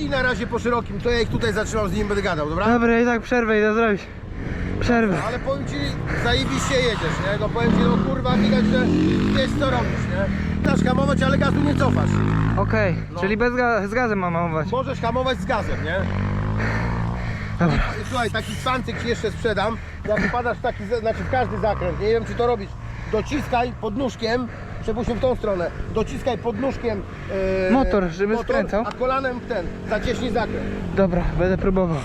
Na razie po szerokim, to ja ich tutaj zatrzymam, z nim będę gadał, dobra? Dobra, i tak przerwę idę zrobić. Przerwę. Ale powiem ci, zajebiście jedziesz, nie? No powiem ci, no kurwa, widać, że wiesz co robisz, nie? Dasz hamować, ale gazu nie cofasz. Okej, No. czyli z gazem mam hamować. Możesz hamować z gazem, nie? Dobra. I słuchaj, taki szwancyk ci jeszcze sprzedam, jak wpadasz w taki, znaczy w każdy zakręt, nie wiem czy to robisz, dociskaj pod nóżkiem, przepuśćmy w tą stronę, dociskaj pod nóżkiem Motor, żeby skręcał. a kolanem zacieśnij zakręt. Dobra, będę próbował.